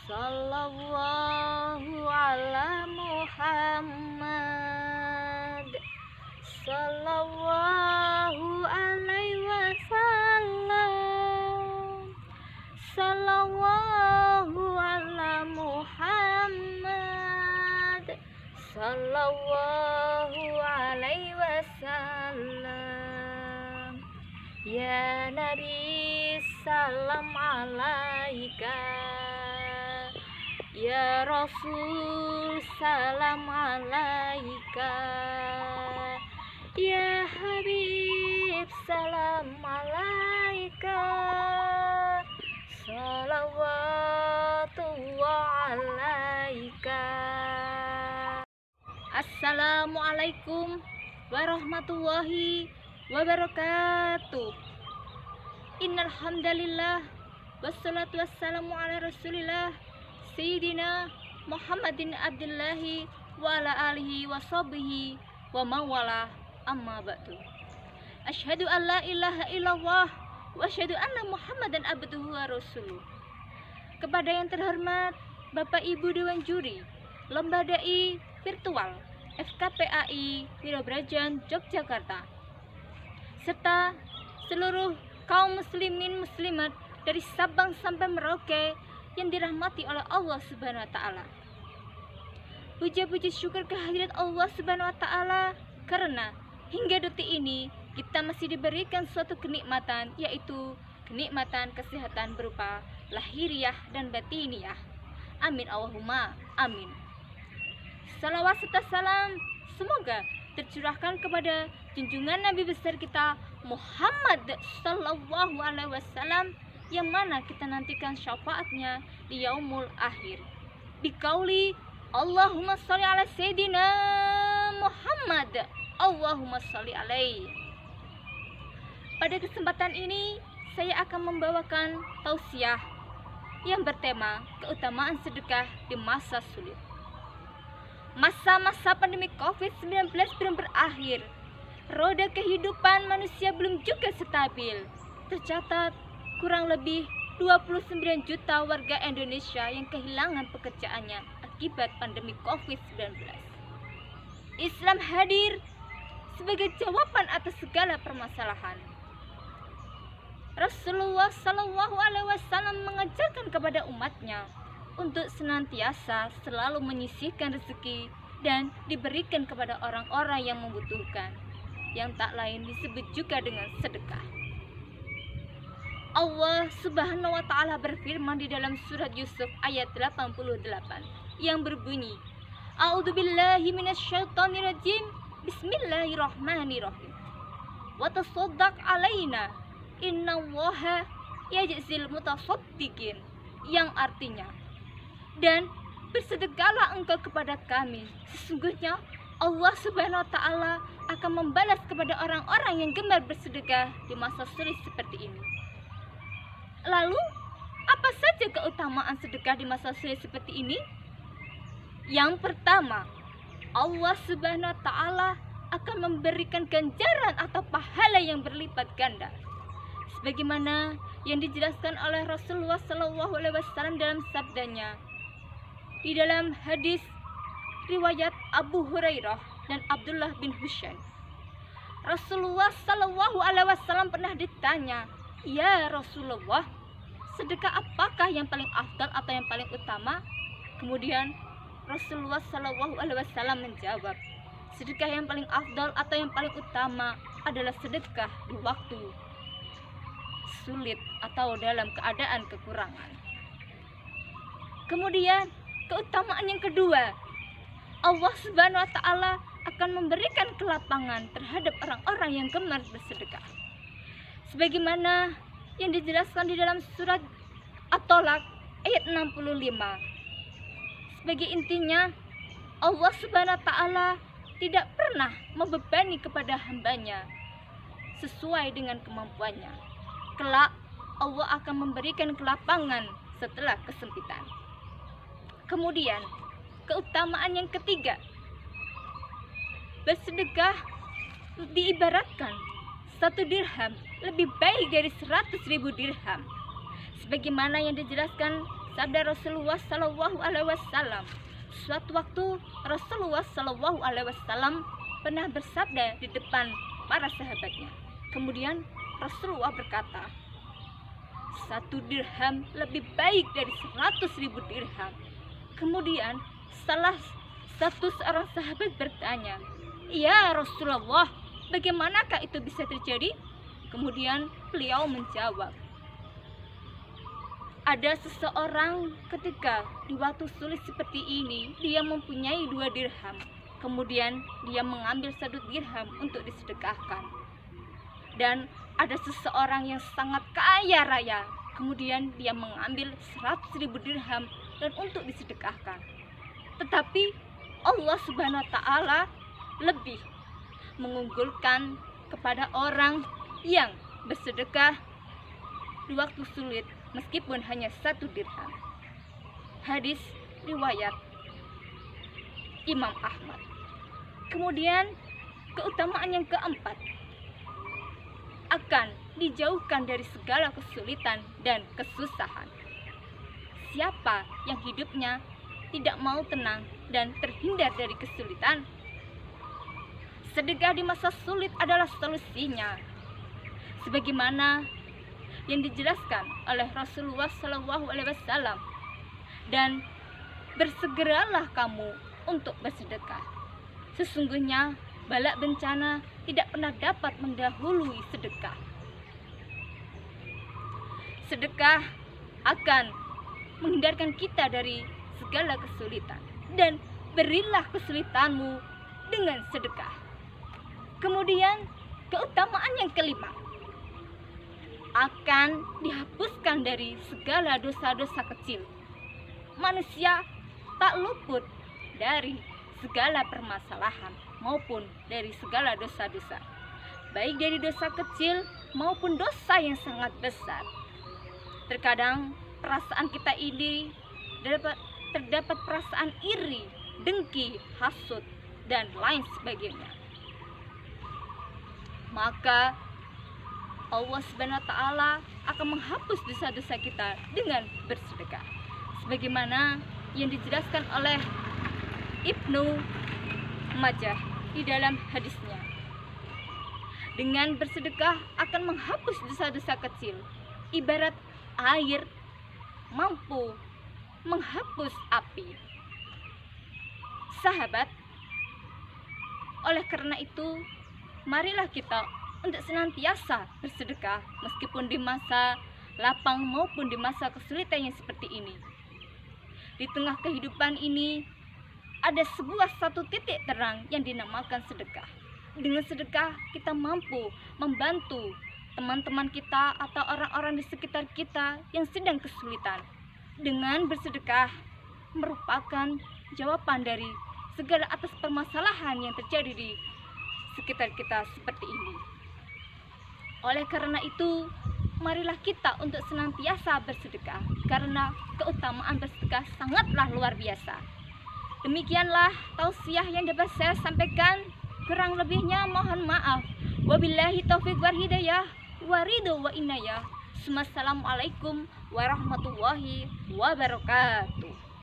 Sallallahu ala Muhammad. Sallallahu alaihi wasallam. Sallallahu ala Muhammad. Sallallahu alaihi wasallam. Ya Nabi, salam alaika. Ya Rasul, salam alaika. Ya Habib, salam alaika. Salawatullah alaika. Assalamualaikum warahmatullahi wabarakatuh. Innal hamdalillah wassalatu wassalamu ala Rasulillah Sayyidina Muhammadin Abdullahi wa ala alihi wa sahbihi wa mawala, amma ba'du. Asyhadu an la ilaha illallah wa asyhadu anna Muhammadan abduhu wa rasuluh. Kepada yang terhormat Bapak Ibu Dewan Juri Lomba Dai Virtual FKPAI Wirobrajan Yogyakarta, serta seluruh kaum muslimin muslimat dari Sabang sampai Merauke yang dirahmati oleh Allah Subhanahu wa taala. Puja-puji syukur kehadirat Allah Subhanahu wa taala karena hingga detik ini kita masih diberikan suatu kenikmatan, yaitu kenikmatan kesehatan berupa lahiriah dan batiniah. Amin Allahumma amin. Salawat serta salam semoga tercurahkan kepada junjungan Nabi besar kita Muhammad sallallahu alaihi wasallam, yang mana kita nantikan syafaatnya di yaumul akhir. Biqauli Allahumma sholli ala sayyidina Muhammad, Allahumma sholli alaihi. Pada kesempatan ini saya akan membawakan tausiah yang bertema keutamaan sedekah di masa sulit. Masa-masa pandemi COVID-19 belum berakhir. Roda kehidupan manusia belum juga stabil. Tercatat kurang lebih 29 juta warga Indonesia yang kehilangan pekerjaannya akibat pandemi COVID-19. Islam hadir sebagai jawaban atas segala permasalahan. Rasulullah Shallallahu Alaihi Wasallam mengajarkan kepada umatnya untuk senantiasa selalu menyisihkan rezeki dan diberikan kepada orang-orang yang membutuhkan, yang tak lain disebut juga dengan sedekah. Allah Subhanahu wa taala berfirman di dalam surat Yusuf ayat 88 yang berbunyi, A'udzubillahi minasyaitonirrajim. Bismillahirrahmanirrahim. Wa tasaddaq alaina innallaha yajzil mutasaddiqin, yang artinya, dan bersedekahlah engkau kepada kami, sesungguhnya Allah Subhanahu wa taala akan membalas kepada orang-orang yang gemar bersedekah di masa sulit seperti ini. Lalu, apa saja keutamaan sedekah di masa sulit seperti ini? Yang pertama, Allah Subhanahu wa taala akan memberikan ganjaran atau pahala yang berlipat ganda. Sebagaimana yang dijelaskan oleh Rasulullah Shallallahu Alaihi Wasallam dalam sabdanya, di dalam hadis riwayat Abu Hurairah dan Abdullah bin Husain, Rasulullah Shallallahu Alaihi Wasallam pernah ditanya, ya Rasulullah, sedekah apakah yang paling afdal atau yang paling utama? Kemudian Rasulullah Shallallahu Alaihi Wasallam menjawab, sedekah yang paling afdal atau yang paling utama adalah sedekah di waktu sulit atau dalam keadaan kekurangan. Kemudian keutamaan yang kedua, Allah Subhanahu wa taala akan memberikan kelapangan terhadap orang-orang yang gemar bersedekah. Sebagaimana yang dijelaskan di dalam surat At-Tolak ayat 65. Sebagai intinya, Allah Subhanahu wa taala tidak pernah membebani kepada hambanya sesuai dengan kemampuannya. Kelak Allah akan memberikan kelapangan setelah kesempitan. Kemudian keutamaan yang ketiga, bersedekah diibaratkan 1 dirham lebih baik dari 100.000 dirham, sebagaimana yang dijelaskan sabda Rasulullah Shallallahu Alaihi Wasallam. Suatu waktu Rasulullah Shallallahu Alaihi Wasallam pernah bersabda di depan para sahabatnya. Kemudian Rasulullah berkata, 1 dirham lebih baik dari 100.000 dirham. Kemudian salah satu seorang sahabat bertanya, "Ya Rasulullah, bagaimanakah itu bisa terjadi?" Kemudian beliau menjawab, ada seseorang ketika di waktu sulit seperti ini, dia mempunyai 2 dirham. Kemudian dia mengambil 1 dirham untuk disedekahkan. Dan ada seseorang yang sangat kaya raya, kemudian dia mengambil 100.000 dirham dan untuk disedekahkan. Tetapi Allah Subhanahu wa Ta'ala lebih mengunggulkan kepada orang yang bersedekah di waktu sulit meskipun hanya 1 dirham. Hadis riwayat Imam Ahmad. Kemudian keutamaan yang keempat, akan dijauhkan dari segala kesulitan dan kesusahan. Siapa yang hidupnya tidak mau tenang dan terhindar dari kesulitan, sedekah di masa sulit adalah solusinya. Sebagaimana yang dijelaskan oleh Rasulullah Shallallahu Alaihi Wasallam, dan bersegeralah kamu untuk bersedekah. Sesungguhnya bala bencana tidak pernah dapat mendahului sedekah. Sedekah akan menghindarkan kita dari segala kesulitan, dan berilah kesulitanmu dengan sedekah. Kemudian keutamaan yang kelima, akan dihapuskan dari segala dosa-dosa kecil. Manusia tak luput dari segala permasalahan maupun dari segala dosa-dosa, baik dari dosa kecil maupun dosa yang sangat besar. Terkadang perasaan kita ini terdapat perasaan iri, dengki, hasut, dan lain sebagainya. Maka Allah Subhanahu wa Ta'ala akan menghapus dosa-dosa kita dengan bersedekah. Sebagaimana yang dijelaskan oleh Ibnu Majah di dalam hadisnya. Dengan bersedekah akan menghapus dosa-dosa kecil, ibarat air mampu menghapus api. Sahabat, oleh karena itu, marilah kita untuk senantiasa bersedekah meskipun di masa lapang maupun di masa kesulitan yang seperti ini. Di tengah kehidupan ini ada satu titik terang yang dinamakan sedekah. Dengan sedekah kita mampu membantu teman-teman kita atau orang-orang di sekitar kita yang sedang kesulitan. Dengan bersedekah merupakan jawaban dari segala atas permasalahan yang terjadi di sekitar kita seperti ini. Oleh karena itu, marilah kita untuk senantiasa bersedekah, karena keutamaan bersedekah sangatlah luar biasa. Demikianlah tausiah yang dapat saya sampaikan. Kurang lebihnya mohon maaf. Wabillahi taufiq wal hidayah, waridho wa inayah. Assalamualaikum warahmatullahi wabarakatuh.